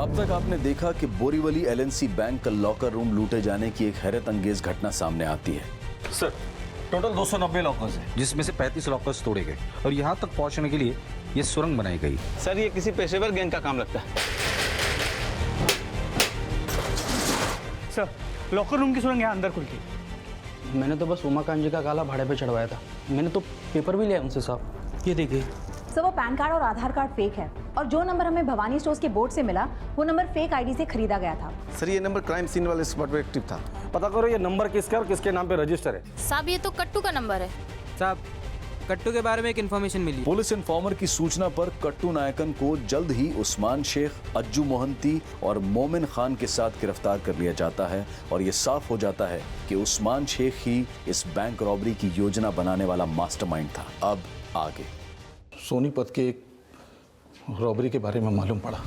अब तक आपने देखा कि बोरीवली एलएनसी बैंक का लॉकर रूम लूटे जाने की एक हैरत अंगेज घटना सामने आती है। सर, टोटल 290 लॉकर्स हैं, जिसमें से 35 लॉकर्स तोड़े गए और यहाँ तक पहुँचने के लिए ये सुरंग बनाई गई। सर, ये किसी पेशेवर गैंग का काम लगता है। सर, लॉकर रूम की सुरंग यहाँ अंदर खुल गई। मैंने तो बस उमाकांत जी का काला भाड़े पे चढ़वाया था। मैंने तो पेपर भी लिया उनसे साहब। ये देखिए सर, वो पैन कार्ड और आधार कार्ड फेक है और जो नंबर हमें भवानी स्टोर्स के बोर्ड से मिला वो नंबर फेक आईडी से खरीदा गया था। सर, ये नंबर क्राइम सीन वाले स्पॉट पे एक्टिव था। पता करो ये नंबर किसका और किसके नाम पे रजिस्टर है। साहब, ये तो कट्टू का नंबर है। साहब, कट्टू के बारे में एक इन्फॉर्मेशन मिली। पुलिस इन्फॉर्मर की सूचना पर कट्टू नायकन को जल्द ही उस्मान शेख, अज्जू मोहंती और मोमिन खान के साथ गिरफ्तार कर लिया जाता है और ये साफ हो जाता है कि उस्मान शेख ही इस बैंक रॉबरी की योजना बनाने वाला मास्टरमाइंड था। अब आगे सोनीपत के एक रॉबरी के बारे में मालूम पड़ा।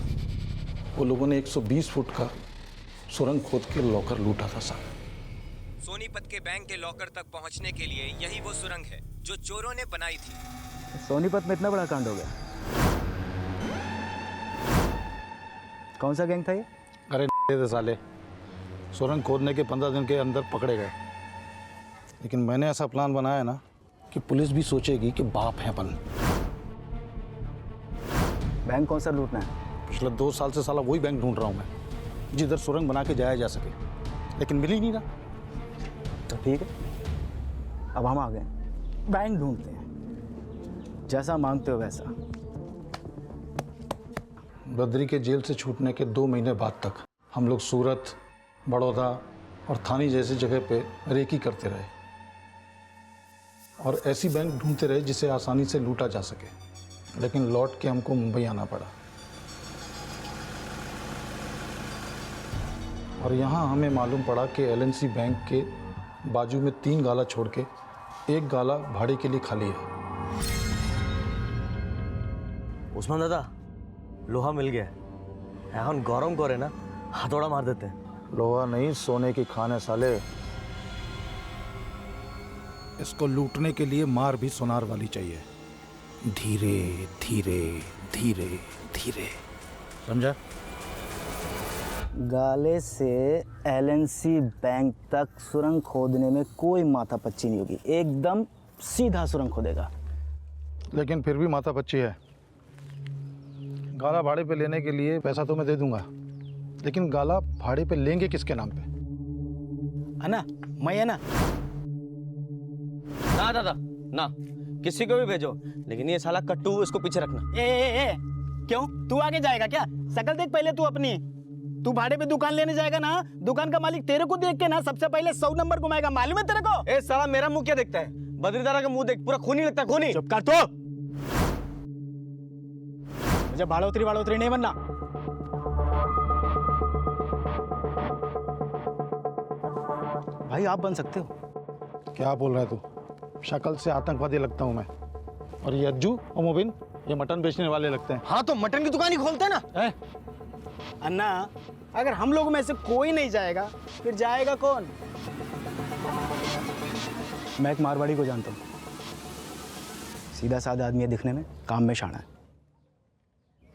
वो लोगों ने 120 फुट का सुरंग खोद के लॉकर लूटा था साहब। सोनीपत के बैंक के लॉकर तक पहुंचने के लिए यही वो सुरंग है जो चोरों ने बनाई थी। सोनीपत में इतना बड़ा कांड हो गया। कौन सा गैंग था ये? अरे साले, सुरंग खोदने के 15 दिन के अंदर पकड़े गए। लेकिन मैंने ऐसा प्लान बनाया ना कि पुलिस भी सोचेगी कि बाप है अपन। बैंक कौन सा लूटना है? पिछले 2 साल से साला वही बैंक ढूंढ रहा हूँ मैं, जिधर सुरंग बना के जाया जा सके, लेकिन मिल ही नहीं रहा। तो ठीक है, अब हम आ गए। बैंक ढूंढते हैं, जैसा मांगते हो वैसा। बद्री के जेल से छूटने के 2 महीने बाद तक हम लोग सूरत, बड़ौदा और थाने जैसी जगह पे रेकी करते रहे और ऐसी बैंक ढूंढते रहे जिसे आसानी से लूटा जा सके। लेकिन लौट के हमको मुंबई आना पड़ा और यहाँ हमें मालूम पड़ा कि एलएनसी बैंक के बाजू में 3 गाला छोड़ के 1 गाला भाड़े के लिए खाली है। उस्मान दादा, लोहा मिल गया। এখন गरम करे ना, हथौड़ा मार देते हैं। लोहा नहीं, सोने की खान है साले। इसको लूटने के लिए मार भी सोनार वाली चाहिए। धीरे धीरे धीरे धीरे, समझा? गाले से एलएनसी बैंक तक सुरंग खोदने में कोई माथापच्ची नहीं होगी। एकदम सीधा सुरंग खोदेगा। लेकिन फिर भी माथापच्ची है। गाला भाड़े पे लेने के लिए पैसा तो मैं दे दूंगा, लेकिन गाला भाड़े पे लेंगे किसके नाम पे? है ना, मैं है ना। ना दादा ना, किसी को भी भेजो, लेकिन ये साला कट्टू इसको पीछे रखना। ए, क्यों? तू आगे जाएगा क्या? शकल देख पहले तू अपनी। तू भाड़े पे दुकान लेने जाएगा ना, दुकान का मालिक तेरे को देख के ना सबसे पहले 100 नंबर घुमाएगा। मालूम है तेरे को? ए साला, मेरा मुंह क्या देखता है? बद्रीदारा का मुंह देख, पूरा खूनी लगता है, खूनी। चुप कर तो। मुझे भाड़ोतरी नहीं बनना। भाई आप बन सकते हो। क्या बोल रहा है तू? शक्ल से आतंकवादी लगता हूँ मैं, और ये अज्जू और मोबिन ये मटन बेचने वाले लगते हैं। हाँ तो मटन की दुकान ही खोलते हैं ना। अन्ना, अगर हम लोग में से कोई नहीं जाएगा फिर जाएगा कौन? मैं एक मारवाड़ी को जानता हूँ, सीधा साधा आदमी है दिखने में, काम में शाना है।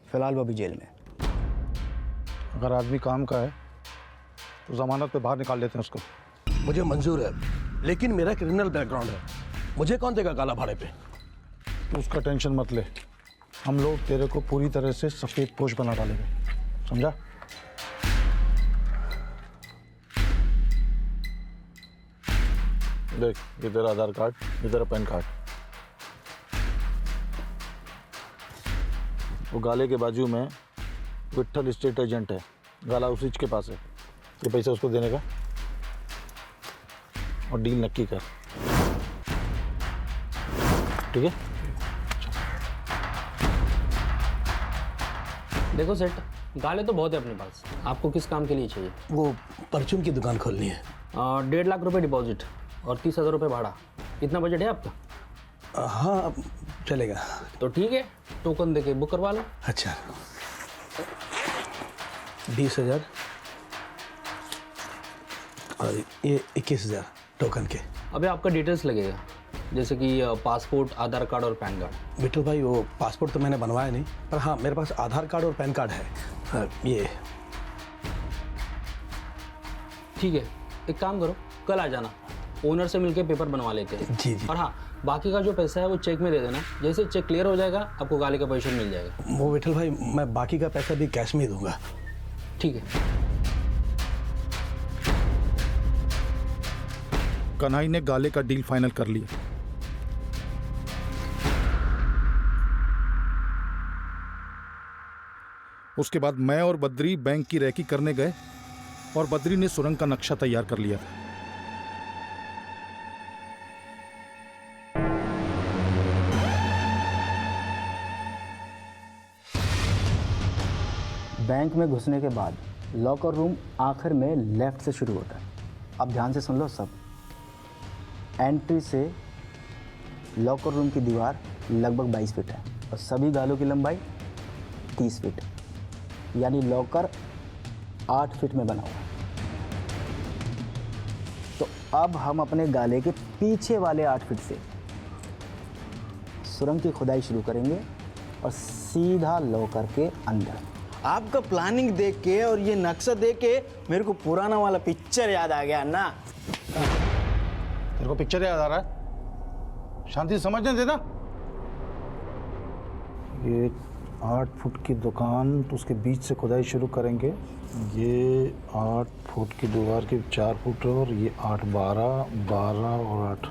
फिलहाल वो भी जेल में। अगर आदमी काम का है तो जमानत पे बाहर निकाल लेते हैं उसको। मुझे मंजूर है, लेकिन मेरा क्रिमिनल बैकग्राउंड है। मुझे कौन देगा काला भाड़े पे? तो उसका टेंशन मत ले, हम लोग तेरे को पूरी तरह से सफेद पोश बना डालेंगे, समझा? देख, ये तेरा आधार कार्ड, ये तेरा पैन कार्ड। वो गाले के बाजू में विट्ठल स्टेट एजेंट है, गाला उसी के पास है। ये पैसा उसको देने का और डील नक्की कर, ठीक है? देखो सेठ, गाले तो बहुत है अपने पास। आपको किस काम के लिए चाहिए? वो परचून की दुकान खोलनी है। 1.5 लाख रुपए डिपॉजिट और 30,000 रुपये भाड़ा। इतना बजट है आपका? हाँ चलेगा। तो ठीक है, टोकन देके बुक करवा लो। अच्छा, 20,000 और ये 21,000 टोकन के। अबे आपका डिटेल्स लगेगा, जैसे कि पासपोर्ट, आधार कार्ड और पैन कार्ड। विठल भाई वो पासपोर्ट तो मैंने बनवाया नहीं, पर हाँ मेरे पास आधार कार्ड और पैन कार्ड है। ये ठीक है, एक काम करो, कल आ जाना, ओनर से मिलके पेपर बनवा लेते हैं। जी जी। और हाँ, बाकी का जो पैसा है वो चेक में दे देना। जैसे चेक क्लियर हो जाएगा आपको गाड़ी का पैसा मिल जाएगा। वो विठल भाई मैं बाकी का पैसा भी कैश में ही दूंगा। ठीक है। कन्हई ने गाले का डील फाइनल कर लिया। उसके बाद मैं और बद्री बैंक की रैकी करने गए और बद्री ने सुरंग का नक्शा तैयार कर लिया था। बैंक में घुसने के बाद लॉकर रूम आखिर में लेफ्ट से शुरू होता है। अब ध्यान से सुन लो सब। एंट्री से लॉकर रूम की दीवार लगभग 22 फीट है और सभी गालों की लंबाई 30 फीट, यानी लॉकर 8 फीट में बना हुआ है। तो अब हम अपने गाले के पीछे वाले 8 फीट से सुरंग की खुदाई शुरू करेंगे और सीधा लॉकर के अंदर। आपका प्लानिंग देख के और ये नक्शा देख के मेरे को पुराना वाला पिक्चर याद आ गया ना। तेरे को पिक्चर याद आ रहा है? शांति से समझने देना। ये 8 फुट की दुकान, तो उसके बीच से खुदाई शुरू करेंगे। ये 8 फुट की दीवार की 4 फुट और ये 8 12 12 और 8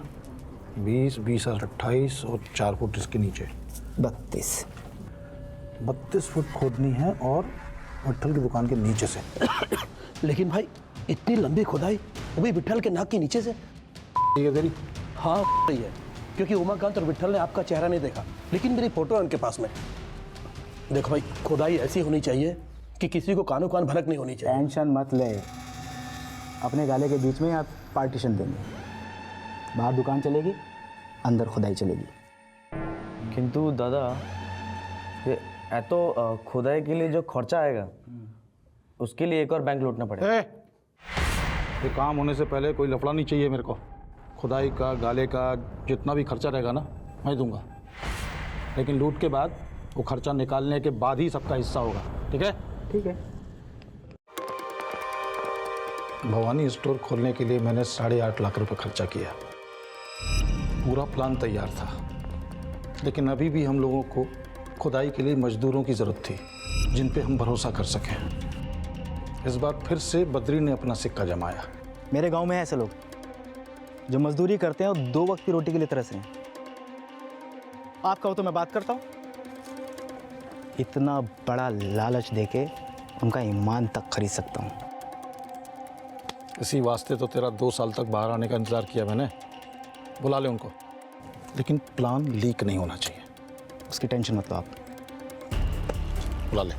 20 20 और 28 और 4 फुट इसके नीचे 32 फुट खोदनी है और विट्ठल की दुकान के नीचे से। लेकिन भाई इतनी लंबी खुदाई वो भी विट्ठल के नाक के नीचे से? ठीक है तेरी? हाँ सही है, क्योंकि उमाकांत और विट्ठल ने आपका चेहरा नहीं देखा, लेकिन मेरी फोटो है उनके पास में। देखो भाई, खुदाई ऐसी होनी चाहिए कि किसी को कानो कान भनक नहीं होनी चाहिए। टेंशन मत ले, अपने गाले के बीच में आप पार्टीशन देंगे। बाहर दुकान चलेगी, अंदर खुदाई चलेगी। किंतु दादा ये तो खुदाई के लिए जो खर्चा आएगा उसके लिए एक और बैंक लूटना पड़ेगा। ये काम होने से पहले कोई लफड़ा नहीं चाहिए मेरे को। खुदाई का, गाले का जितना भी खर्चा रहेगा ना मैं दूंगा, लेकिन लूट के बाद वो खर्चा निकालने के बाद ही सबका हिस्सा होगा। ठीक है? ठीक है। भवानी स्टोर खोलने के लिए मैंने 8.5 लाख रुपए खर्चा किया। पूरा प्लान तैयार था, लेकिन अभी भी हम लोगों को खुदाई के लिए मजदूरों की ज़रूरत थी जिन पे हम भरोसा कर सकें। इस बार फिर से बद्री ने अपना सिक्का जमाया। मेरे गांव में है ऐसे लोग जो मजदूरी करते हैं और 2 वक्त की रोटी के लिए तरस रहे हैं। आप कहो तो मैं बात करता हूँ। इतना बड़ा लालच देके उनका ईमान तक खरीद सकता हूँ। इसी वास्ते तो तेरा 2 साल तक बाहर आने का इंतज़ार किया मैंने। बुला ले उनको, लेकिन प्लान लीक नहीं होना चाहिए। उसकी टेंशन मत लो आप। बुला ले।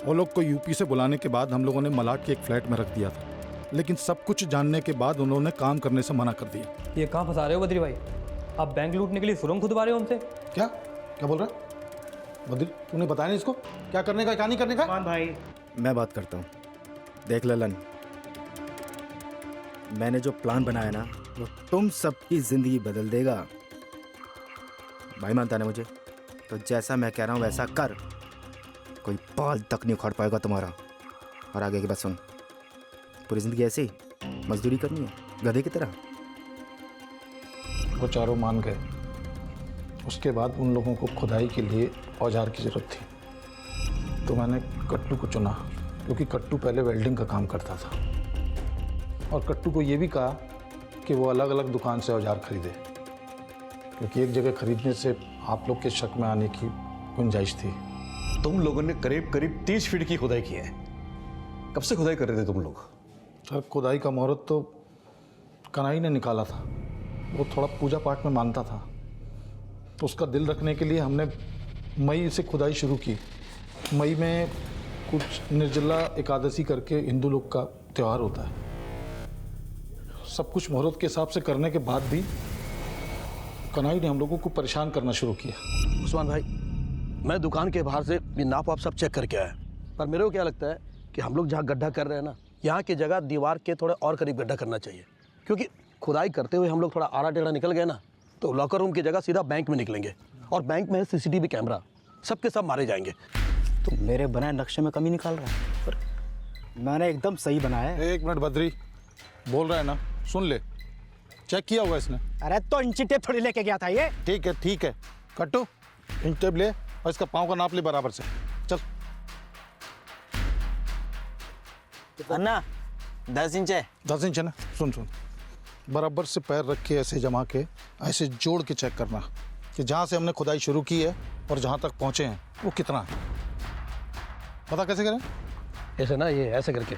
वो लोग को यूपी से बुलाने के बाद हम लोगों ने मलाड के एक फ्लैट में रख दिया था, लेकिन सब कुछ जानने के बाद उन्होंने काम करने से मना कर दिया। ये कहाँ फंसा रहे हो बद्री भाई? आप बैंक लूटने के लिए सुरंग खुदवा रहे हो हमसे? क्या क्या बोल रहा है बद्री? तूने बताया नहीं इसको क्या करने का क्या नहीं करने का? भाई मैं बात करता हूँ। देख ललन, मैंने जो प्लान बनाया ना वो तुम सबकी जिंदगी बदल देगा। भाई मानता ना मुझे? तो जैसा मैं कह रहा हूँ वैसा कर, कोई बाल तक नहीं उखाड़ पाएगा तुम्हारा। और आगे की बात सुन, पूरी जिंदगी ऐसे ही मजदूरी करनी है गधे की तरह। वो चारों मान गए। उसके बाद उन लोगों को खुदाई के लिए औजार की ज़रूरत थी, तो मैंने कट्टू को चुना, क्योंकि कट्टू पहले वेल्डिंग का काम करता था। और कट्टू को ये भी कहा कि वो अलग अलग दुकान से औजार खरीदे, क्योंकि एक जगह खरीदने से आप लोग के शक में आने की गुंजाइश थी। तुम लोगों ने करीब करीब 30 फीट की खुदाई की है। कब से खुदाई कर रहे थे तुम लोग? सर, खुदाई का मुहूर्त तो कन्हई ने निकाला था। वो थोड़ा पूजा पाठ में मानता था, तो उसका दिल रखने के लिए हमने मई से खुदाई शुरू की। मई में कुछ निर्जला एकादशी करके हिंदू लोग का त्यौहार होता है। सब कुछ मुहूर्त के हिसाब से करने के बाद भी कन्हई ने हम लोगों को परेशान करना शुरू किया। उस्मान भाई, मैं दुकान के बाहर से ये नाप आप सब चेक करके आया, पर मेरे को क्या लगता है कि हम लोग जहाँ गड्ढा कर रहे हैं ना, यहाँ की जगह दीवार के थोड़े और करीब गड्ढा करना चाहिए, क्योंकि खुदाई करते हुए हम लोग थोड़ा आड़ा टेढ़ा निकल गए ना तो लॉकर रूम की जगह सीधा बैंक में निकलेंगे, और बैंक में है सीसीटीवी कैमरा, सबके सब मारे जाएंगे। तो मेरे बनाए नक्शे में कमी निकाल रहा है? पर मैंने एकदम सही बनाया है। एक मिनट बद्री, बोल रहा है ना, सुन ले। चेक किया होगा इसने। अरे तो इंची टेप थोड़ी लेके गया था ये। ठीक है कट्टू, इंच टेप ले और इसका पाँव का नाप ले बराबर से। चल। अन्ना 10 इंच है। 10 इंच है ना? सुन बराबर से पैर रख के ऐसे जमा के ऐसे जोड़ के चेक करना कि जहाँ से हमने खुदाई शुरू की है और जहाँ तक पहुँचे हैं वो कितना है। पता कैसे करें? ऐसे ना, ये ऐसे करके।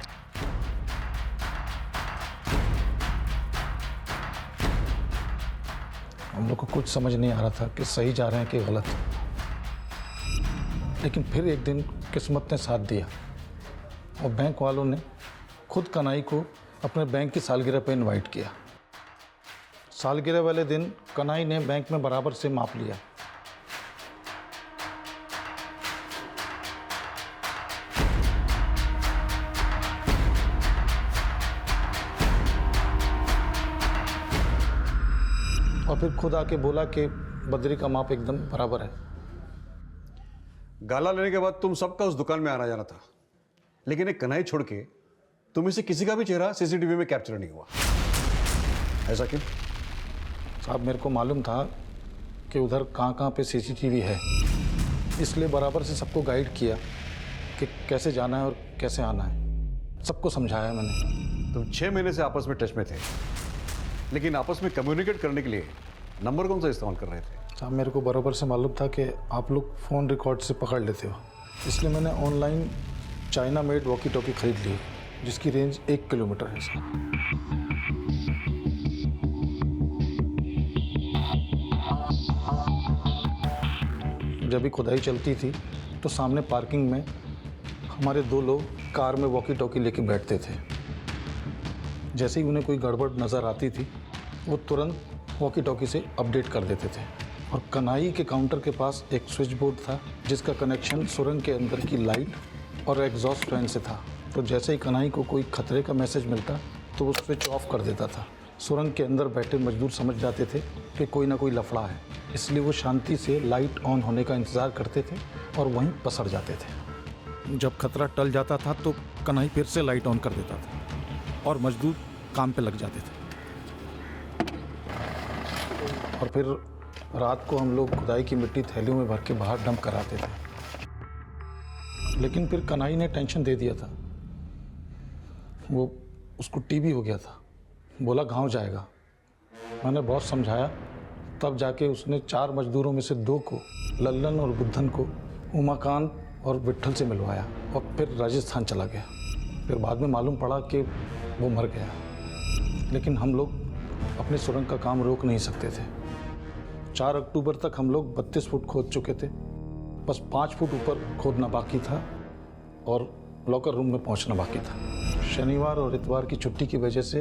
हम लोग को कुछ समझ नहीं आ रहा था कि सही जा रहे हैं कि गलत, लेकिन फिर एक दिन किस्मत ने साथ दिया और बैंक वालों ने खुद कनाई को अपने बैंक की सालगिरह पे इनवाइट किया। सालगिरह वाले दिन कनाई ने बैंक में बराबर से माप लिया। और फिर खुद आके बोला कि बद्री का माप एकदम बराबर है। गाला लेने के बाद तुम सबका उस दुकान में आना जाना था, लेकिन एक कनाई छोड़ के तुम से किसी का भी चेहरा सीसीटीवी में कैप्चर नहीं हुआ। ऐसा क्यों? साहब, मेरे को मालूम था कि उधर कहाँ पे सीसीटीवी है, इसलिए बराबर से सबको गाइड किया कि कैसे जाना है और कैसे आना है। सबको समझाया मैंने। तुम 6 महीने से आपस में टच में थे, लेकिन आपस में कम्युनिकेट करने के लिए नंबर कौन सा इस्तेमाल कर रहे थे? साहब, मेरे को बराबर से मालूम था कि आप लोग फ़ोन रिकॉर्ड से पकड़ लेते हो, इसलिए मैंने online China made walkie talkie खरीद ली, जिसकी रेंज 1 किलोमीटर है। जब भी खुदाई चलती थी तो सामने पार्किंग में हमारे 2 लोग कार में वॉकी टॉकी लेके बैठते थे। जैसे ही उन्हें कोई गड़बड़ नज़र आती थी वो तुरंत वॉकी टॉकी से अपडेट कर देते थे। और कनाई के काउंटर के पास एक स्विच बोर्ड था जिसका कनेक्शन सुरंग के अंदर की लाइट और एग्जॉस्ट फैन से था। तो जैसे ही कनाई को कोई खतरे का मैसेज मिलता तो वो स्विच ऑफ कर देता था। सुरंग के अंदर बैठे मजदूर समझ जाते थे कि कोई ना कोई लफड़ा है, इसलिए वो शांति से लाइट ऑन होने का इंतज़ार करते थे और वहीं पसर जाते थे। जब खतरा टल जाता था तो कनाई फिर से लाइट ऑन कर देता था और मजदूर काम पे लग जाते थे। और फिर रात को हम लोग खुदाई की मिट्टी थैलियों में भर के बाहर डंप कराते थे। लेकिन फिर कनाई ने टेंशन दे दिया था, वो उसको टीबी हो गया था, बोला गांव जाएगा। मैंने बहुत समझाया, तब जाके उसने 4 मजदूरों में से 2 को, लल्लन और बुद्धन को, उमाकांत और विट्ठल से मिलवाया और फिर राजस्थान चला गया। फिर बाद में मालूम पड़ा कि वो मर गया, लेकिन हम लोग अपने सुरंग का काम रोक नहीं सकते थे। 4 अक्टूबर तक हम लोग 32 फुट खोद चुके थे, बस 5 फुट ऊपर खोदना बाकी था और लॉकर रूम में पहुंचना बाकी था। शनिवार और इतवार की छुट्टी की वजह से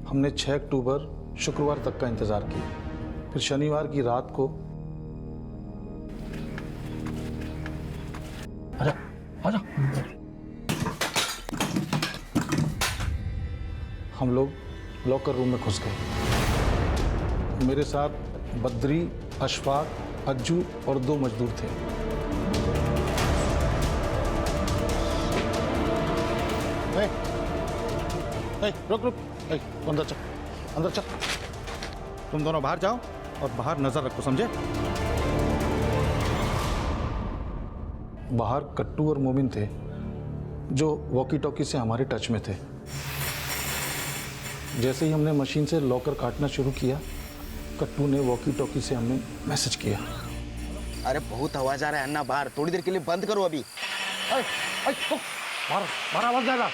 हमने 6 अक्टूबर शुक्रवार तक का इंतज़ार किया। फिर शनिवार की रात को आजा हम लोग लॉकर रूम में घुस गए। मेरे साथ बद्री, अशफाक, अज्जू और 2 मजदूर थे। रुक अंदर चल। तुम दोनों बाहर जाओ और बाहर नजर रखो, समझे? बाहर कट्टू और मोमिन थे जो वॉकी टॉकी से हमारे टच में थे। जैसे ही हमने मशीन से लॉकर काटना शुरू किया, कट्टू ने वॉकी टॉकी से हमें मैसेज किया। अरे बहुत आवाज आ रहा है अन्ना बाहर, थोड़ी देर के लिए बंद करो अभी। बाहर आवाज आ रहा है।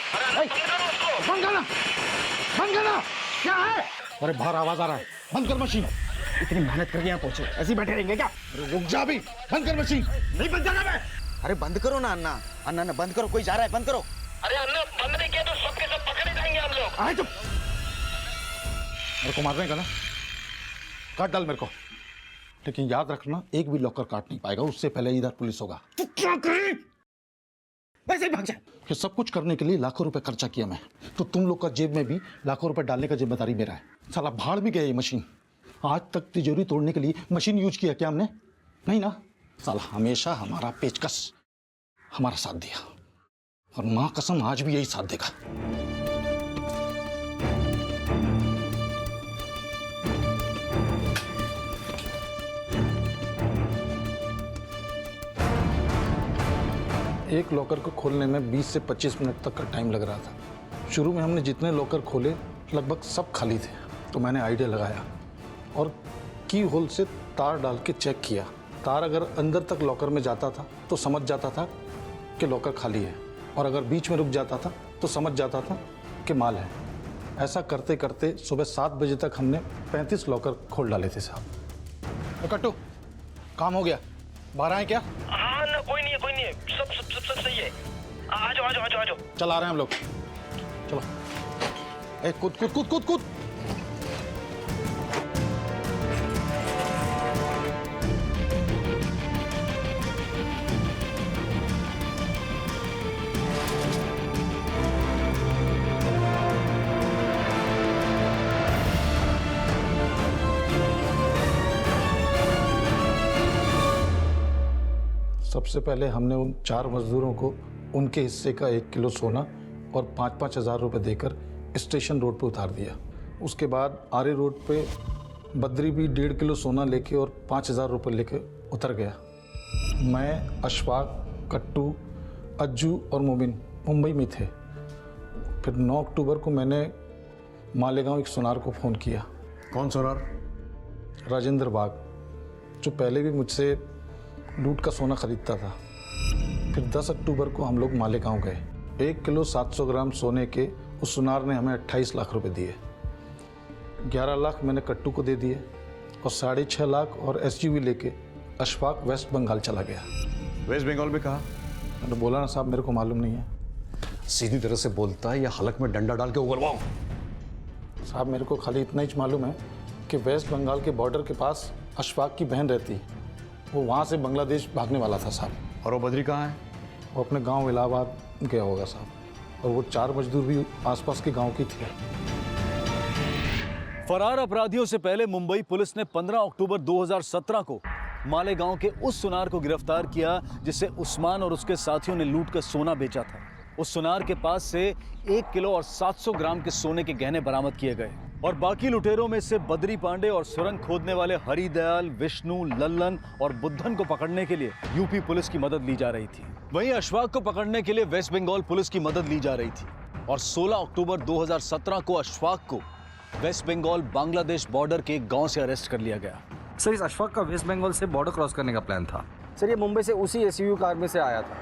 बंद करना। क्या है? अरे बाहर आवाज आ रहा है, बंद कर मशीन। इतनी मेहनत करके यहाँ पहुंचे, ऐसे ही बैठे रहेंगे क्या? अरे रुक जा भी, बंद कर मशीन। नहीं बंद करना मैं। अरे बंद करो ना अन्ना। अन्ना बंद करो, कोई जा रहा है, बंद करो। अरे अन्ना बंद नहीं किया तो सबके सब पकड़े जाएंगे हम लोग। आए चुप। मेरे को मारने का ना, काट डाल मेरे को, लेकिन याद रखना एक भी लॉकर काट नहीं पाएगा, उससे पहले इधर पुलिस होगा। वैसे ही भाग जा। ये सब कुछ करने के लिए लाखों रुपए खर्चा किया मैं, तो तुम लोग का जेब में भी लाखों रुपए डालने का जिम्मेदारी मेरा है। साला भाड़ भी गया ये मशीन। आज तक तिजोरी तोड़ने के लिए मशीन यूज किया क्या हमने? नहीं ना। साला हमेशा हमारा पेचकस हमारा साथ दिया, और माँ कसम आज भी यही साथ देगा। एक लॉकर को खोलने में 20 से 25 मिनट तक का टाइम लग रहा था। शुरू में हमने जितने लॉकर खोले लगभग सब खाली थे, तो मैंने आइडिया लगाया और की होल से तार डाल के चेक किया। तार अगर अंदर तक लॉकर में जाता था तो समझ जाता था कि लॉकर खाली है, और अगर बीच में रुक जाता था तो समझ जाता था कि माल है। ऐसा करते करते सुबह 7 बजे तक हमने 35 लॉकर खोल डाले थे साहब। कट्टू, काम हो गया? बाहर आए क्या? हाँ ना, कोई नहीं है, सब सही है। आ जाओ। चल आ रहे हैं हम लोग, चलो। ए कूद कूद कूद कूद कूद। सबसे पहले हमने उन 4 मजदूरों को उनके हिस्से का 1 किलो सोना और 5-5 हज़ार रुपये देकर स्टेशन रोड पर उतार दिया। उसके बाद आरे रोड पे बद्री भी 1.5 किलो सोना लेके और 5,000 रुपये लेके उतर गया। मैं, अशफाक, कट्टू, अज्जू और मोमिन मुंबई में थे। फिर 9 अक्टूबर को मैंने मालेगांव एक सुनार को फ़ोन किया। कौन सुनार? राजेंद्र बाग, जो पहले भी मुझसे लूट का सोना खरीदता था। फिर 10 अक्टूबर को हम लोग मालेगांव गए। 1 किलो 700 ग्राम सोने के उस सुनार ने हमें 28 लाख रुपए दिए। 11 लाख मैंने कट्टू को दे दिए और 6.5 लाख और एसयूवी लेके अशफाक वेस्ट बंगाल चला गया। वेस्ट बंगाल में कहा? मैंने बोला ना साहब, मेरे को मालूम नहीं है। सीधी तरह से बोलता है या हलक में डंडा डाल के उगलवाओ? साहब मेरे को खाली इतना ही मालूम है कि वेस्ट बंगाल के बॉर्डर के पास अशफाक की बहन रहती है। वो वहाँ से बांग्लादेश भागने वाला था साहब। और वो बद्री कहाँ है? वो अपने गांव इलाहाबाद गया होगा साहब। और वो 4 मजदूर भी आसपास के गांव की थे। फरार अपराधियों से पहले मुंबई पुलिस ने 15 अक्टूबर 2017 को मालेगांव के उस सुनार को गिरफ्तार किया जिसे उस्मान और उसके साथियों ने लूट कर सोना बेचा था। उस सुनार के पास से 1 किलो और 700 ग्राम के सोने के गहने बरामद किए गए और बाकी लुटेरों में से बद्री पांडे और सुरंग खोदने वाले हरिदयाल, विष्णु, लल्लन और बुद्धन को पकड़ने के लिए यूपी पुलिस की मदद ली जा रही थी। वहीं अशफाक को पकड़ने के लिए वेस्ट बंगाल पुलिस की मदद ली जा रही थी और 16 अक्टूबर 2017 को अशफाक को वेस्ट बंगाल बांग्लादेश बॉर्डर के एक गांव से अरेस्ट कर लिया गया। सर, इस अशफाक का वेस्ट बंगाल से बॉर्डर क्रॉस करने का प्लान था। सर ये मुंबई से उसी एसयूवी कार में से आया था।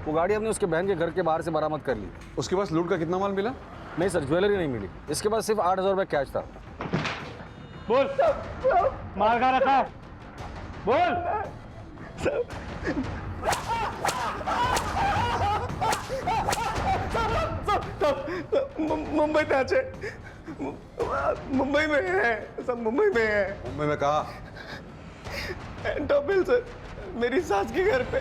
वो गाड़ी हमने उसके बहन के घर के बाहर से बरामद कर ली। उसके पास लूट का कितना माल मिला? नहीं सर, ज्वेलरी नहीं मिली। इसके पास सिर्फ 8,000 रुपये कैश था। बोल, माल कहाँ रखा है? बोल। मुंबई पहुंचे, मुंबई में है, सब मुंबई में है। मुंबई में कहा? एंटोपिल सर, मेरी सास के घर पे।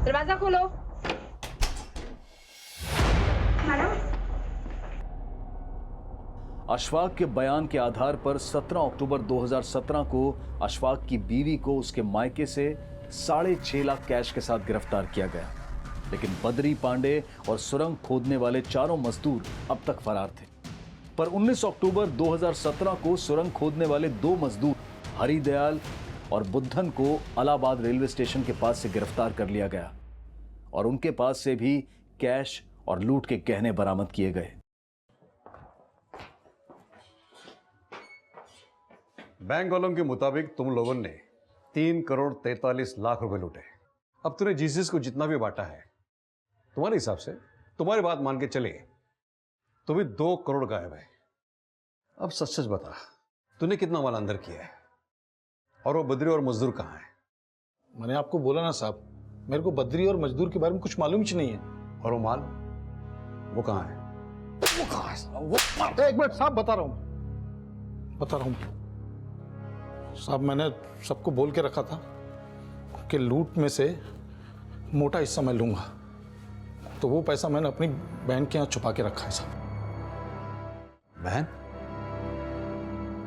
दरवाजा खोलो। अशफाक के बयान के आधार पर 17 अक्टूबर 2017 को अशफाक की बीवी को उसके मायके से 6.5 लाख कैश के साथ गिरफ्तार किया गया। लेकिन बद्री पांडे और सुरंग खोदने वाले चारों मजदूर अब तक फरार थे। पर 19 अक्टूबर 2017 को सुरंग खोदने वाले 2 मजदूर हरिदयाल और बुद्धन को इलाहाबाद रेलवे स्टेशन के पास से गिरफ्तार कर लिया गया और उनके पास से भी कैश और लूट के गहने बरामद किए गए। बैंक वालों के मुताबिक तुम लोगों ने 3 करोड़ 43 लाख रुपए लूटे। अब तूने जीसस को जितना भी बांटा है, तुम्हारे हिसाब से, तुम्हारी बात मान के चले तो भी 2 करोड़ गायब है। अब सच सच बता, तूने कितना माल अंदर किया है और वो बद्री और मजदूर कहाँ है? मैंने आपको बोला ना साहब, मेरे को बद्री और मजदूर के बारे में कुछ मालूम ही नहीं है। और वो माल, वो कहाँ है? वो कहाँ है? वो एक मिनट साहब, बता रहा हूँ। साहब मैंने सबको बोल के रखा था कि लूट में से मोटा हिस्सा मैं लूंगा, तो वो पैसा मैंने अपनी बहन के यहाँ छुपा के रखा है साहब। बहन?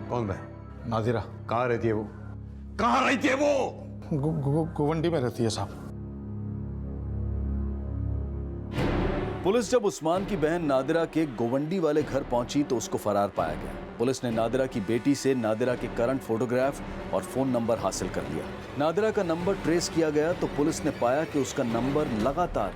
कौन बहन? नादिरा। कहाँ रहती है वो? कहाँ रहती है वो? गोवंडी में रहती है साहब। पुलिस जब उस्मान की बहन नादिरा के गोवंडी वाले घर पहुंची तो उसको फरार पाया गया। पुलिस ने नादिरा की बेटी से नादिरा के करंट फोटोग्राफ और फोन नंबर हासिल कर लिया। नादिरा का नंबर ट्रेस किया गया तो पुलिस ने पाया कि उसका नंबर लगातार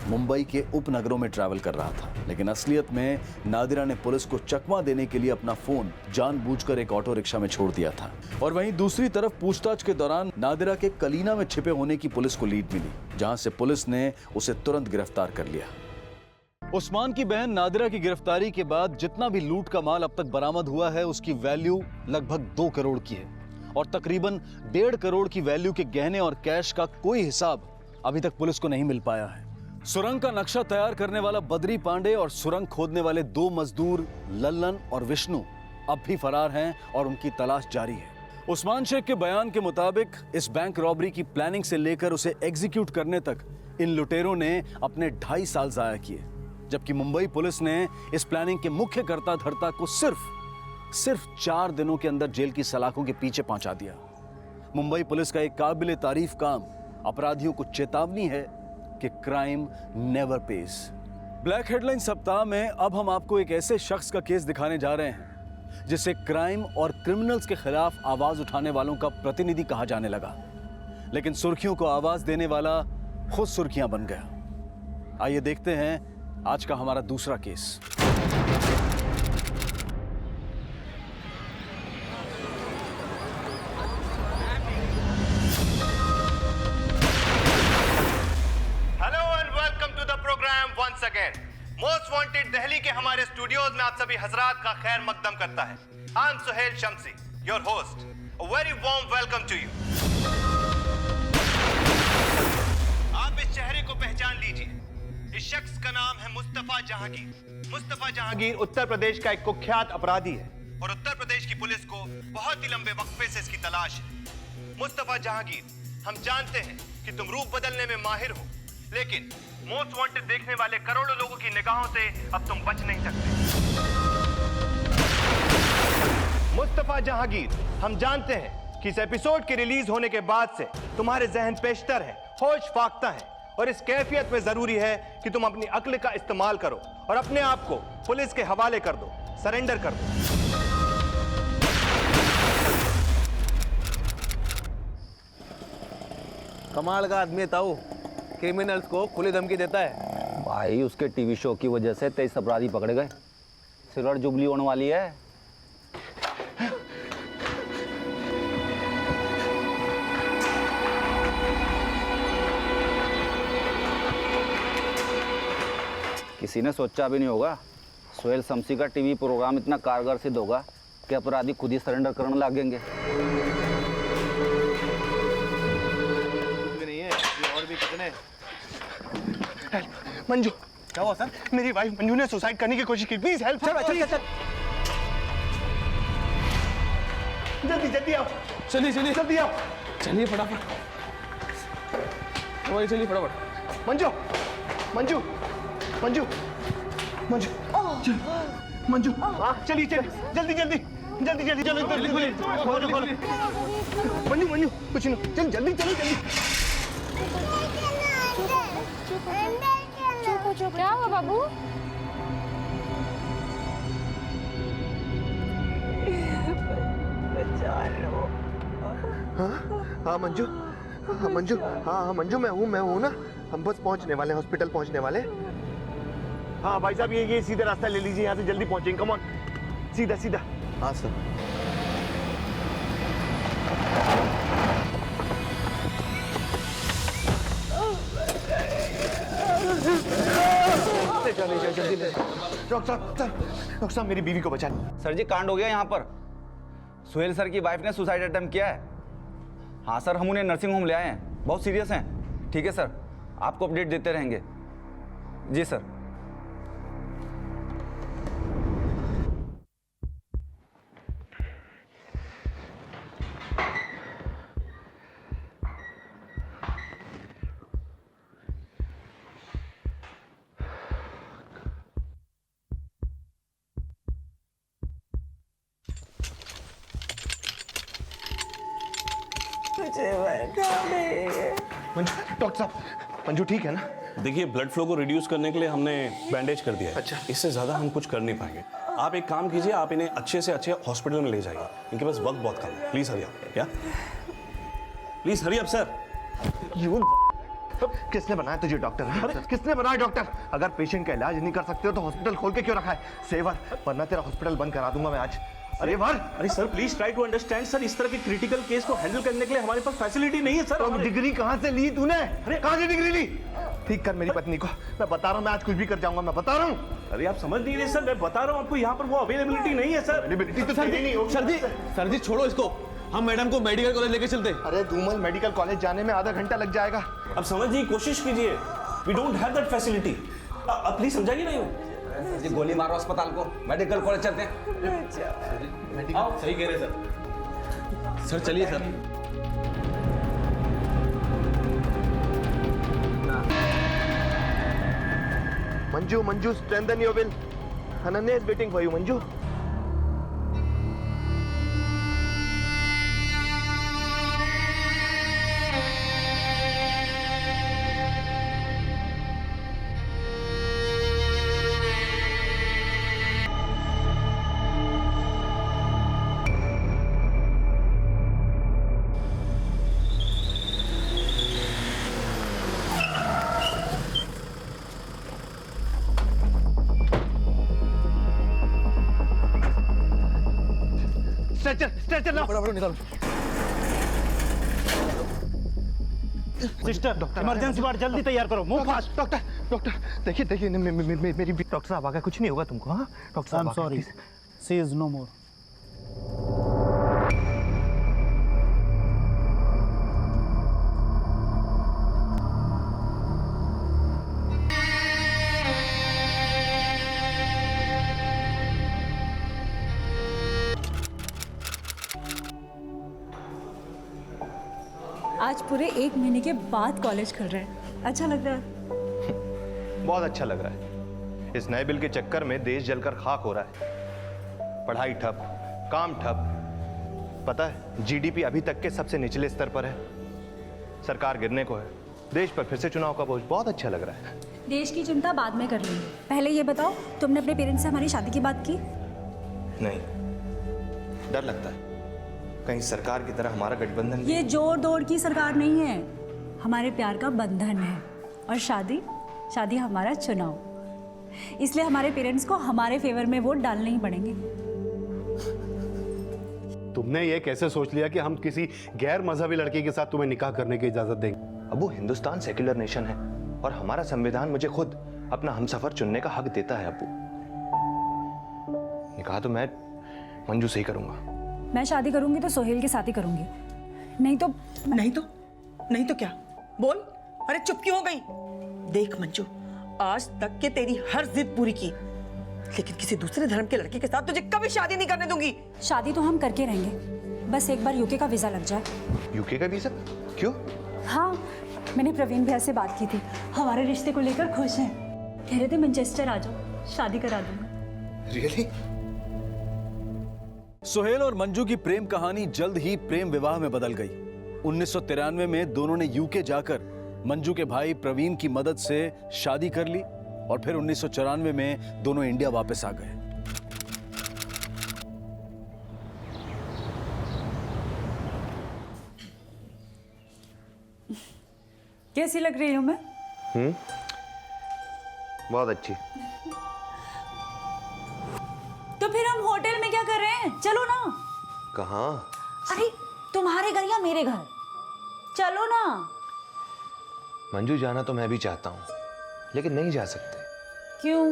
मुंबई के उपनगरों में ट्रैवल कर रहा था, लेकिन असलियत में नादिरा ने पुलिस को चकमा देने के लिए अपना फोन जानबूझकर एक ऑटो रिक्शा में छोड़ दिया था। और वहीं दूसरी तरफ पूछताछ के दौरान नादिरा के कलीना में छिपे होने की पुलिस को लीड मिली, जहां से पुलिस ने उसे तुरंत गिरफ्तार कर लिया। उस्मान की बहन नादिरा की गिरफ्तारी के बाद जितना भी लूट का माल अब तक बरामद हुआ है उसकी वैल्यू लगभग 2 करोड़ की है और तकरीबन 1.5 करोड़ की वैल्यू के गहने और कैश का कोई हिसाब अभी तक पुलिस को नहीं मिल पाया है। सुरंग का नक्शा तैयार करने वाला बद्री पांडे और सुरंग खोदने वाले 2 मजदूर लल्लन और विष्णु अब भी फरार हैं और उनकी तलाश जारी है। उस्मान शेख के बयान के मुताबिक इस बैंक रॉबरी की प्लानिंग से लेकर उसे एग्जीक्यूट करने तक इन लुटेरों ने अपने 2.5 साल जाया किए, जबकि मुंबई पुलिस ने इस प्लानिंग के मुख्य कर्ता धर्ता को सिर्फ 4 दिनों के अंदर जेल की सलाखों के पीछे पहुंचा दिया। मुंबई पुलिस का एक काबिल तारीफ काम अपराधियों को चेतावनी है कि crime never page. Black headline सप्ताह में अब हम आपको एक ऐसे शख्स का केस दिखाने जा रहे हैं जिसे क्राइम और क्रिमिनल्स के खिलाफ आवाज उठाने वालों का प्रतिनिधि कहा जाने लगा, लेकिन सुर्खियों को आवाज देने वाला खुद सुर्खियां बन गया। आइए देखते हैं आज का हमारा दूसरा केस। Hello and welcome to the program once again. Most wanted Delhi के हमारे स्टूडियोज में आप सभी हजरात का खैर मकदम करता है। I am Suhail Shamsi, your host. A very warm welcome to you. आप इस चेहरे को पहचान लीजिए। इस शख्स का नाम है मुस्तफा जहांगीर। मुस्तफा जहांगीर उत्तर प्रदेश का एक कुख्यात अपराधी है और उत्तर प्रदेश की पुलिस को बहुत ही लंबे वक्फे से इसकी तलाश है। मुस्तफा जहांगीर, हम जानते हैं कि तुम रूप बदलने में माहिर हो, लेकिन मोस्ट वांटेड देखने वाले करोड़ों लोगों की निगाहों से अब तुम बच नहीं सकते। मुस्तफा जहांगीर, हम जानते हैं कि इस एपिसोड के रिलीज होने के बाद से तुम्हारे जहन पेशतर है, होश फाख्ता है और इस कैफियत में जरूरी है कि तुम अपनी अक्ल का इस्तेमाल करो और अपने आप को पुलिस के हवाले कर दो, सरेंडर कर दो। कमाल का आदमी ताऊ, क्रिमिनल्स को खुली धमकी देता है। भाई उसके टीवी शो की वजह से 23 अपराधी पकड़े गए। सिल्वर जुबली होने वाली है। किसी ने सोचा भी नहीं होगा सुहेल शम्सी का टीवी प्रोग्राम इतना कारगर सिद्ध होगा कि अपराधी खुद ही सरेंडर करने लगेंगे। नहीं है, ये और भी कितने। मंजू, क्या हुआ सर? मेरी वाइफ मंजू ने सुसाइड करने की कोशिश की, प्लीज हेल्प। जल्दी जल्दी आओ, चलिए जल्दी आओ, चलिए फटाफट, चलिए फटाफट। मंजू मंजू मंजू मंजू मंजू, हाँ चलिए जल्दी जल्दी जल्दी जल्दी चलो, खोलो खोलो। मंजू मंजू कुछ नहीं, चल जल्दी चलो जल्दी। क्या हुआ बाबू? हाँ मंजू, हाँ मंजू, हाँ मंजू, मैं हूँ ना। हम बस पहुँचने वाले, हॉस्पिटल पहुँचने वाले। हाँ भाई साहब, ये सीधा रास्ता ले लीजिए, यहाँ से जल्दी पहुँचेंगे। कम ऑन, सीधा सीधा। हाँ सर। जल्दी डॉक्टर साहब मेरी बीवी को बचा ली। सर जी कांड हो गया यहाँ पर। सुहेल सर की वाइफ ने सुसाइड अटेम्प्ट किया है। हाँ सर, हम उन्हें नर्सिंग होम ले आए हैं, बहुत सीरियस हैं। ठीक है सर, आपको अपडेट देते रहेंगे। जी सर। मुझे डॉक्टर साहब मंजू ठीक है ना? देखिए ब्लड फ्लो को रिड्यूस करने के लिए हमने बैंडेज कर दिया है। अच्छा, इससे ज़्यादा हम कुछ कर नहीं पाएंगे। आप एक काम कीजिए, आप इन्हें अच्छे से अच्छे हॉस्पिटल में ले जाइए, इनके पास वक्त बहुत कम है। प्लीज़ हरी अप, क्या प्लीज़ हरी अप सर। किसने बनाया तुझे डॉक्टर? किसने बनाया डॉक्टर? अगर पेशेंट का इलाज नहीं कर सकते हो तो हॉस्पिटल खोल के क्यों रखा है? सेवर, वरना तेरा हॉस्पिटल बंद करा दूंगा मैं आज। अरे वार! अरे sir please try to understand sir, इस तरह के क्रिटिकल केस को हैंडल करने के लिए हमारे पास फैसिलिटी नहीं है सर। तो डिग्री कहाँ से ली तूने? कहाँ से डिग्री ली? ठीक कर मेरी पत्नी को, मैं बता रहा हूँ, मैं आज कुछ भी कर जाऊंगा, मैं बता रहा हूँ। अरे आप समझ नहीं रहे सर, मैं बता रहा हूँ आपको, यहाँ पर वो अवेलेबिलिटी नहीं है सर। अवेलेबिलिटी तो तेरी नहीं होगी। सर जी छोड़ो इसको, हम मैडम को मेडिकल कॉलेज लेके चलते। अरे धूमल मेडिकल कॉलेज जाने में आधा घंटा लग जाएगा। अब समझिए, कोशिश कीजिए, we don't have that facility. आप प्लीज समझाइए ना। सर जी गोली मारो अस्पताल को, मेडिकल कॉलेज चलते हैं। सही कह रहे सर। सर चलिए sir. Manju, Manju strengthen your will. Ananya is waiting for you, Manju. Stretcher लाओ। निकालो। सिस्टर, इमरजेंसी वार्ड जल्दी तैयार करो, मूव फास्ट। डॉक्टर देखिए मेरी डॉक्टर साहब आ गए, कुछ नहीं होगा तुमको। हाँ डॉक्टर साहब, सॉरी, शी इज नो मोर। आज पूरे 1 महीने के बाद कॉलेज खुल रहा है, अच्छा लग रहा है? बहुत अच्छा लग रहा है। इस नए बिल के चक्कर में देश जलकर खाक हो रहा है। पढ़ाई ठप, काम ठप। पता है जीडीपी अभी तक के सबसे निचले स्तर पर है। सरकार गिरने को है, देश पर फिर से चुनाव का बोझ। बहुत अच्छा लग रहा है। देश की चिंता बाद में कर लेंगे, पहले ये बताओ तुमने अपने पेरेंट्स से हमारी शादी की बात की? नहीं, डर लगता है कहीं सरकार की तरह हमारा गठबंधन। ये जोर दौड़ की सरकार नहीं है, हमारे प्यार का बंधन है। और शादी हमारा चुनाव, इसलिए हमारे पेरेंट्स को हमारे फेवर में वोट डालने ही पड़ेंगे। तुमने ये कैसे सोच लिया कि हम किसी गैर मजहबी लड़के के साथ तुम्हें निकाह करने की इजाजत देंगे? अबू हिंदुस्तान सेक्युलर नेशन है और हमारा संविधान मुझे खुद अपना हमसफर चुनने का हक देता है। अबू निकाह तो मैं मंजू से ही करूंगा। मैं शादी करूंगी तो सोहेल के साथ ही करूंगी, नहीं तो क्या? बोल। अरे चुप क्यों हो गई? देख मंजू, आज तक के तेरी हर जिद पूरी की, लेकिन किसी दूसरे धर्म के लड़के के साथ तुझे कभी शादी नहीं करने दूंगी। शादी तो हम करके रहेंगे, बस एक बार यूके का वीजा लग जाए। यूके का वीजा? क्यों? हाँ, मैंने प्रवीण भैया से बात की थी, हमारे रिश्ते को लेकर खुश हैं। कह रहे थे मैनचेस्टर आ जाओ, शादी करा दूंगा। रियली? सुहेल और मंजू की प्रेम कहानी जल्द ही प्रेम विवाह में बदल गई। 1993 में दोनों ने यूके जाकर मंजू के भाई प्रवीण की मदद से शादी कर ली और फिर 1994 में दोनों इंडिया वापस आ गए। कैसी लग रही हूं मैं? बहुत अच्छी। तो फिर हम होटल में क्या कर रहे हैं? चलो ना। कहाँ? अरे तुम्हारे घर या मेरे घर? चलो ना। मंजू जाना तो मैं भी चाहता हूँ, लेकिन नहीं जा सकते। क्यों?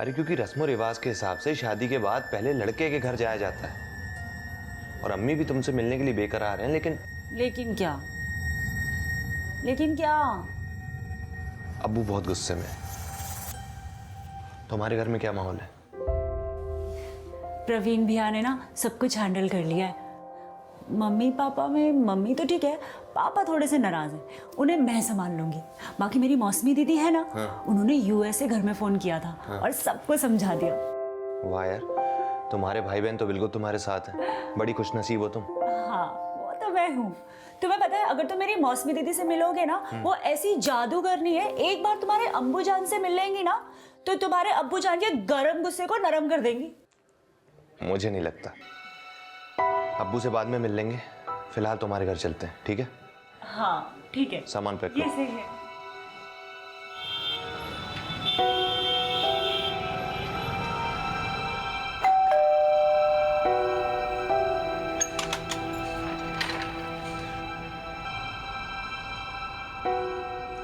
अरे क्योंकि रस्मो रिवाज के हिसाब से शादी के बाद पहले लड़के के घर जाया जाता है, और अम्मी भी तुमसे मिलने के लिए बेकरार हैं। लेकिन क्या? अब्बू बहुत गुस्से में। तुम्हारे घर में क्या माहौल है? प्रवीण भैया ने ना सब कुछ हैंडल कर लिया है। मम्मी पापा में मम्मी तो ठीक है, पापा थोड़े से नाराज हैं, उन्हें मैं संभाल लूंगी। बाकी मेरी मौसमी दीदी है ना, उन्होंने यूएसए घर में फोन किया था और सबको समझा दिया। वाह यार, तुम्हारे भाई बहन तो बिल्कुल तुम्हारे साथ हैं। बड़ी खुशनसीब हो तुम। हाँ, वो तो मैं हूँ। तुम्हें पता है, अगर तुम मेरी मौसमी दीदी से मिलोगे ना, वो ऐसी जादूगरनी है, एक बार तुम्हारे अम्बू जान से मिल लेंगी ना तो तुम्हारे अब्बू जान के गरम गुस्से को नरम कर देंगी। मुझे नहीं लगता। अब्बू से बाद में मिल लेंगे, फिलहाल तुम्हारे घर चलते हैं, ठीक है? हाँ ठीक है, सामान पैक ये करो। सही है।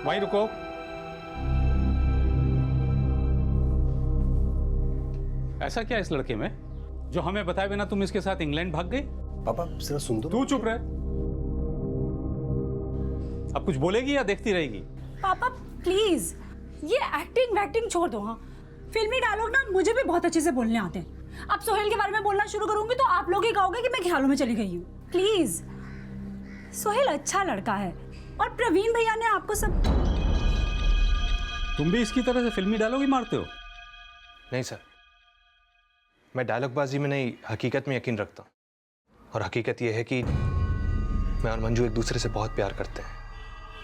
वहीं रुको। ऐसा क्या इस लड़के में जो हमें बताए बिना तुम इसके साथ इंग्लैंड भाग गई? पापा जरा सुन दो। तू चुप रहे। अब कुछ बोलेगी या देखती रहेगी? पापा प्लीज, ये एक्टिंग वैक्टिंग छोड़ दो। हाँ, फिल्मी डायलॉग ना मुझे भी बहुत अच्छे से बोलने आते हैं। अब सोहेल के बारे में बोलना शुरू करूंगी तो आप लोग ही कहोगे कि मैं ख्यालों में चली गई हूँ। प्लीज, सोहेल अच्छा लड़का है और प्रवीण भैया ने आपको सब। तुम भी इसकी तरह से फिल्मी डायलॉग ही मारते हो? नहीं सर, मैं डायलॉगबाजी में नहीं, हकीकत में यकीन रखता हूँ। और हकीकत यह है कि मैं और मंजू एक दूसरे से बहुत प्यार करते हैं।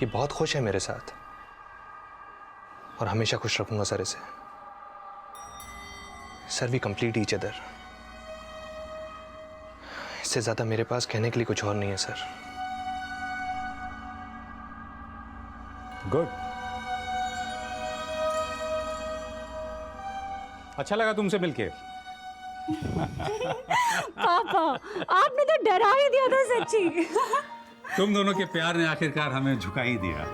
ये बहुत खुश है मेरे साथ और हमेशा खुश रखूंगा सर इसे। Sir we complete each other. इससे ज्यादा मेरे पास कहने के लिए कुछ और नहीं है सर। गुड, अच्छा लगा तुमसे मिलके। पापा आपने तो डरा ही दिया था सच्ची। तुम दोनों के प्यार ने आखिरकार हमें झुका ही दिया।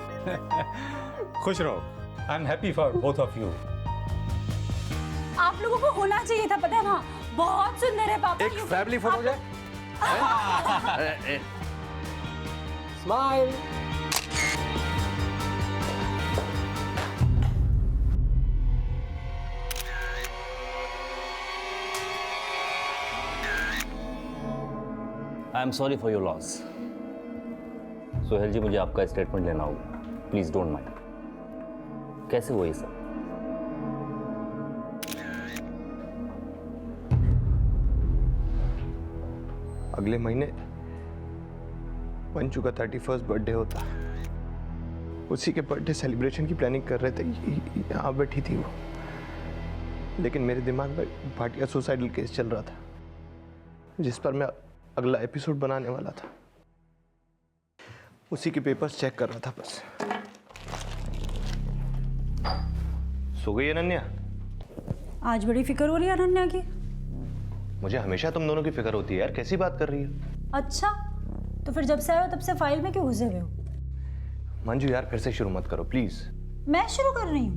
खुश रहो। I am happy for both of you. आप लोगों को होना चाहिए था, पता है वहाँ बहुत सुंदर है पापा। एक फैमिली फोटो हो जाए। Smile. I am sorry for your loss. Sohail ji, मुझे आपका स्टेटमेंट लेना होगा, प्लीज डोंट माइंड। कैसे हुआ ये सब? अगले महीने मंजू का 31st बर्थडे होता। उसी के बर्थडे सेलिब्रेशन की प्लानिंग कर रहे थे। यहाँ बैठी थी वो, लेकिन मेरे दिमाग में भाटिया सुसाइडल केस चल रहा था, जिस पर मैं अगला एपिसोड बनाने वाला था। उसी के पेपर्स चेक कर रहा था बस। सो गई अनन्या? आज बड़ी फिक्र हो रही है अनन्या की। मुझे हमेशा तुम दोनों की फिक्र होती है यार, कैसी बात कर रही है? अच्छा, तो फिर जब से आए हो तब से फाइल में क्यों घुसे हुए हो? मंजू यार फिर से शुरू मत करो प्लीज। मैं शुरू कर रही हूँ?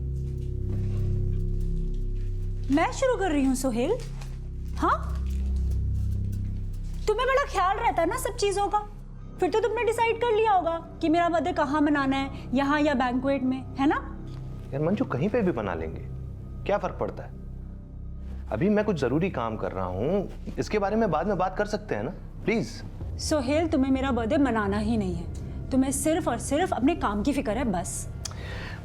मैं शुरू कर रही हूँ सोहेल? हाँ, तुम्हें बड़ा ख्याल रहता है ना सब चीजों का। फिर तो तुमने डिसाइड कर लिया होगा कि मेरा बर्थडे कहाँ मनाना है, यहाँ या बैंक्वेट में, है ना? यार मंजू कहीं पे भी बना लेंगे, क्या फर्क पड़ता है? अभी मैं कुछ जरूरी काम कर रहा हूँ, इसके बारे में बाद में बात कर सकते हैं ना, प्लीज। सोहेल, तुम्हें मेरा बर्थडे मनाना ही नहीं है, तुम्हें सिर्फ और सिर्फ अपने काम की फिक्र है बस।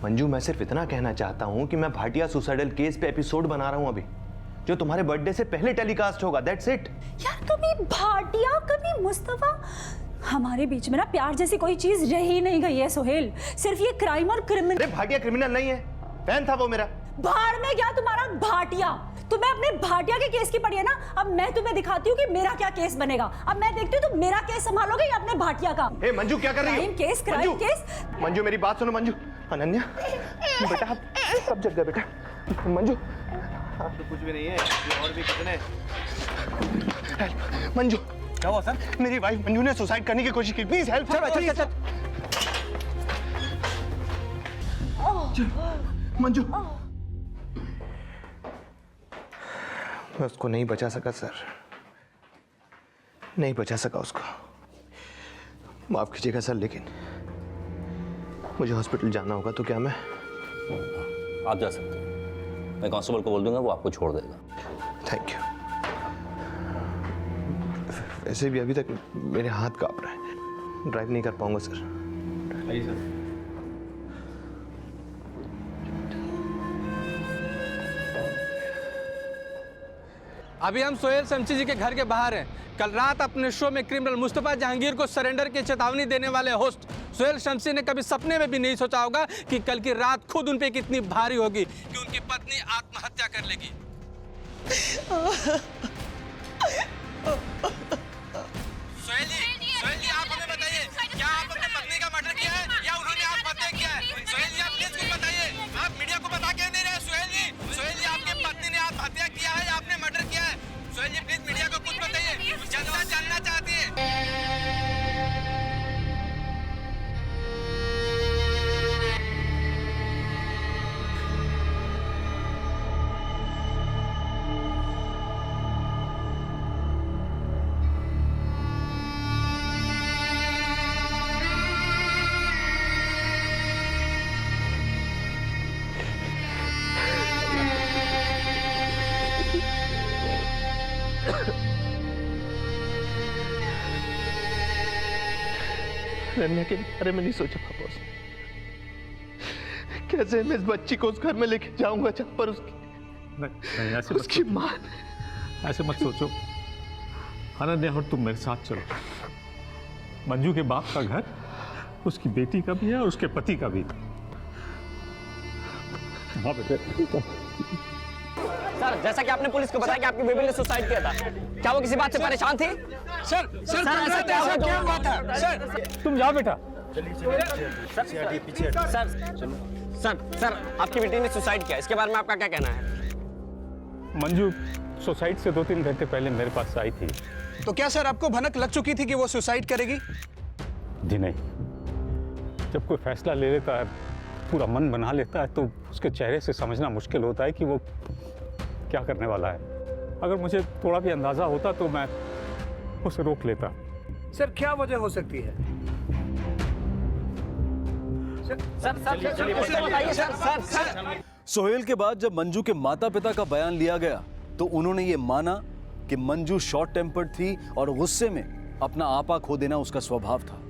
मंजू मैं सिर्फ इतना कहना चाहता हूँ कि मैं भाटिया सुसाइडल केस पे एपिसोड बना रहा हूँ अभी, जो तुम्हारे बर्थडे से पहले टेलीकास्ट होगा, दैट्स इट। यार कभी भाटिया कभी मुस्तफा, हमारे बीच में ना प्यार जैसी कोई चीज रह ही नहीं गई है सोहेल। सिर्फ ये क्राइम और क्रिमिनल। अरे भाटिया क्रिमिनल नहीं है, फैन था वो मेरा। भाड़ में गया तुम्हारा भाटिया। तुम्हें अपने भाटिया के केस की पड़ी है ना, अब मैं तुम्हें दिखाती हूँ कि मेरा क्या केस बनेगा। अब मैं देखती हूँ तुम मेरा केस संभालोगे या अपने भाटिया का। ए मंजू क्या कर रही है? Crime case. मंजू मेरी बात सुनो मंजू। अनन्या बेटा आप कब जग गए बेटा? मंजू तो कुछ भी नहीं है, और भी कितने। मंजू क्या हुआ सर? मेरी वाइफ मंजू ने सुसाइड करने की कोशिश की, प्लीज हेल्प। मंजू मैं उसको नहीं बचा सका सर, नहीं बचा सका उसको, माफ कीजिएगा सर, लेकिन मुझे हॉस्पिटल जाना होगा। तो क्या मैं? आप जा सकते हैं, मैं कांस्टेबल को बोल दूंगा, वो आपको छोड़ देगा। Thank you. वैसे भी अभी तक मेरे हाथ कांप रहे हैं, ड्राइव नहीं कर पाऊंगा सर। आइए सर। अभी हम सोहेल शमसी जी के घर के बाहर हैं। कल रात अपने शो में क्रिमिनल मुस्तफा जहांगीर को सरेंडर की चेतावनी देने वाले होस्ट सोहेल शमसी ने कभी सपने में भी नहीं सोचा होगा कि कल की रात खुद उन पे कितनी भारी होगी कि उनकी पत्नी आत्महत्या कर लेगी। सोहेल जी आप हमें बताइए, क्या आप अपनी पत्नी का मर्डर किया है या उन्होंने आत्महत्या किया है? सोहेल जी आप प्लीज कुछ बताइए, आप मीडिया को बता क्यों नहीं रहे? सोहेल जी आपकी पत्नी ने आत्महत्या किया है या आपने मर्डर किया है? सोहेल जी प्लीज मीडिया को कुछ बताइए, जनता जानना चाहती है। रम्या के बारे में नहीं सोचा था बॉस। कैसे मैं इस बच्ची को उस घर में लेके जाऊंगा जहां पर नहीं ऐसे उसकी मां। ऐसे मत सोचो। अनन्या और तुम मेरे साथ चलो। मंजू के बाप का घर उसकी बेटी का भी है और उसके पति का भी। हाँ बेटे। सर, जैसा कि आपने पुलिस को बताया कि आपकी बेबी ने सुसाइड किया था, क्या वो किसी बात से परेशान थी? सर ऐसा क्या हुआ था? सर तुम जाओ बेटा। सर आपकी बेटी ने सुसाइड किया, इसके बारे में आपका क्या कहना है? मंजू सुसाइड से 2-3 घंटे पहले मेरे पास आई थी। तो क्या सर आपको भनक लग चुकी थी कि वो सुसाइड करेगी? जी नहीं, जब कोई फैसला ले लेता है, पूरा मन बना लेता है, तो उसके चेहरे से समझना मुश्किल होता है कि वो क्या करने वाला है। अगर मुझे थोड़ा भी अंदाजा होता तो मैं उसे रोक लेता। सर क्या वजह हो सकती है? सोहेल के बाद जब मंजू के माता पिता का बयान लिया गया तो उन्होंने ये माना कि मंजू शॉर्ट टेम्पर्ड थी और गुस्से में अपना आपा खो देना उसका स्वभाव था।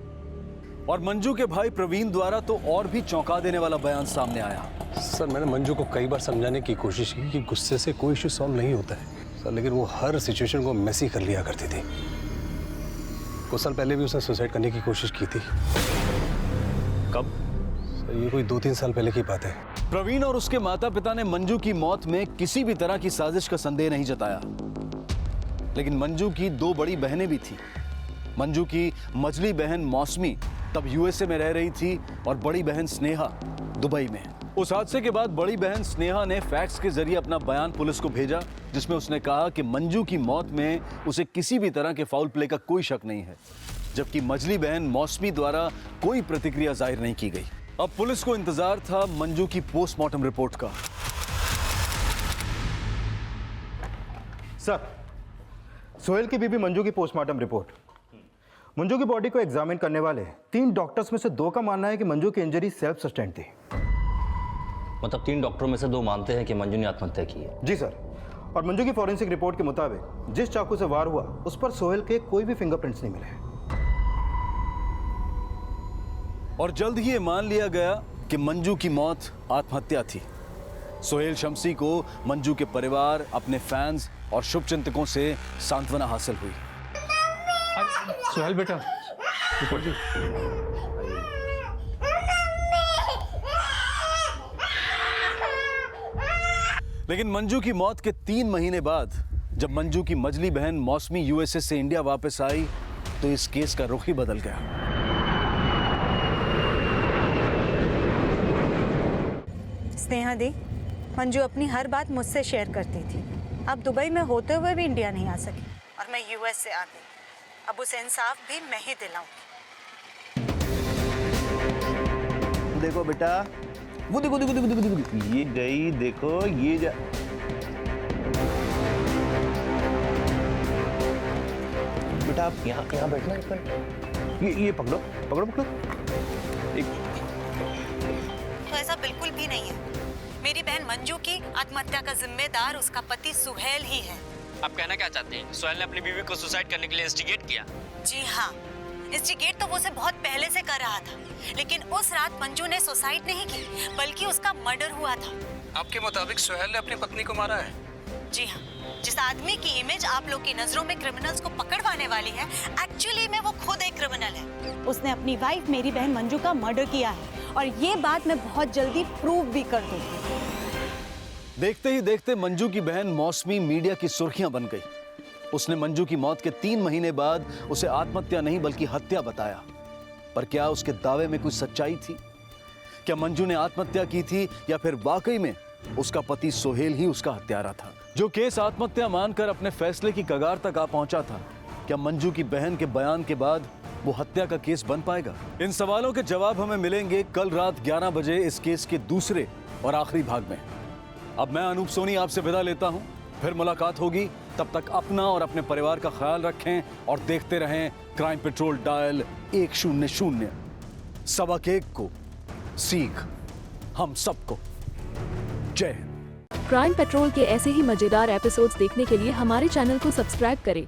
और मंजू के भाई प्रवीण द्वारा तो और भी चौंका देने वाला बयान सामने आया। सर मैंने मंजू को कई बार समझाने की कोशिश की कि गुस्से से कोई इश्यू सॉल्व नहीं होता है सर, लेकिन वो हर सिचुएशन को मेसी कर लिया करती थी। कुछ साल पहले भी उसने सुसाइड करने की कोशिश की थी। कब? सर ये कोई 2-3 साल पहले की बात है। प्रवीण और उसके माता पिता ने मंजू की मौत में किसी भी तरह की साजिश का संदेह नहीं जताया, लेकिन मंजू की 2 बड़ी बहनें भी थी। मंजू की मझली बहन मौसमी तब यूएसए में रह रही थी और बड़ी बहन स्नेहा दुबई में। उस हादसे के बाद बड़ी बहन स्नेहा ने फैक्स के जरिए अपना बयान पुलिस को भेजा, जिसमें उसने कहा कि मंजू की मौत में उसे किसी भी तरह के फाउल प्ले का कोई शक नहीं है, जबकि मझली बहन मौसमी द्वारा कोई प्रतिक्रिया जाहिर नहीं की गई। अब पुलिस को इंतजार था मंजू की पोस्टमार्टम रिपोर्ट का। सर, सोहेल की बीबी मंजू की पोस्टमार्टम रिपोर्ट। मंजू की बॉडी को एग्जामिन करने वाले 3 डॉक्टर्स में से 2 का मानना है कि मंजू की इंजरी सेल्फ सस्टेन्ड थी। मतलब 3 डॉक्टरों में से 2 मानते हैं कि मंजू ने आत्महत्या की है? जी सर। और मंजू की फॉरेंसिक रिपोर्ट के मुताबिक जिस चाकू से वार हुआ उस पर सोहेल के कोई भी फिंगरप्रिंट्स नहीं मिले। और जल्द ही ये मान लिया गया कि मंजू की मौत आत्महत्या थी। सोहेल शमसी को मंजू के परिवार, अपने फैंस और शुभचिंतकों से सांत्वना हासिल हुई। सोहेल बेटा, लेकिन मंजू की मौत के 3 महीने बाद जब मंजू की मझली बहन मौसमी यूएसए से इंडिया वापस आई तो इस केस का रुख ही बदल गया। स्नेहा दी, मंजू अपनी हर बात मुझसे शेयर करती थी। अब दुबई में होते हुए भी इंडिया नहीं आ सकी और मैं यूएस से आ गई। अब उसे इंसाफ भी मैं ही दिलाऊंगी। देखो बेटा, वो देखो देखो देखो देखो देखो, ये गई, देखो ये जा। बेटा आप यहाँ बैठना एक मिनट। ये पकड़ो पकड़ो पकड़ो। तो ऐसा बिल्कुल भी नहीं है। मेरी बहन मंजू की आत्महत्या का जिम्मेदार उसका पति सुहेल ही है। आप कहना क्या चाहते हैं? सोहेल ने अपनी बीवी को सुसाइड करने के लिए इंस्टिगेट किया? जी हाँ, इंस्टिगेट तो वो उसे बहुत पहले से कर रहा था, लेकिन उस रात मंजू ने सुसाइड नहीं की बल्कि उसका मर्डर हुआ था। आपके मुताबिक सोहेल ने अपनी पत्नी को मारा है? जी हाँ, जिस आदमी की इमेज आप लोग की नजरों में क्रिमिनल्स को पकड़वाने वाली है, एक्चुअली में वो खुद एक क्रिमिनल है। उसने अपनी वाइफ मेरी बहन मंजू का मर्डर किया है और ये बात मैं बहुत जल्दी प्रूव भी कर दूंगी। देखते ही देखते मंजू की बहन मौसमी मीडिया की सुर्खियां बन गई। उसने मंजू की मौत के 3 महीने बाद उसे आत्महत्या नहीं बल्कि हत्या बताया। पर क्या उसके दावे में कुछ सच्चाई थी? क्या मंजू ने आत्महत्या की थी या फिर वाकई में उसका पति सोहेल ही उसका हत्यारा था? जो केस आत्महत्या मानकर अपने फैसले की कगार तक आ पहुंचा था, क्या मंजू की बहन के बयान के बाद वो हत्या का केस बन पाएगा? इन सवालों के जवाब हमें मिलेंगे कल रात 11 बजे इस केस के दूसरे और आखिरी भाग में। अब मैं अनूप सोनी आपसे विदा लेता हूं, फिर मुलाकात होगी। तब तक अपना और अपने परिवार का ख्याल रखें और देखते रहें क्राइम पेट्रोल डायल 100 सबक 1 को सीख हम सबको। जय हिंद। क्राइम पेट्रोल के ऐसे ही मजेदार एपिसोड्स देखने के लिए हमारे चैनल को सब्सक्राइब करें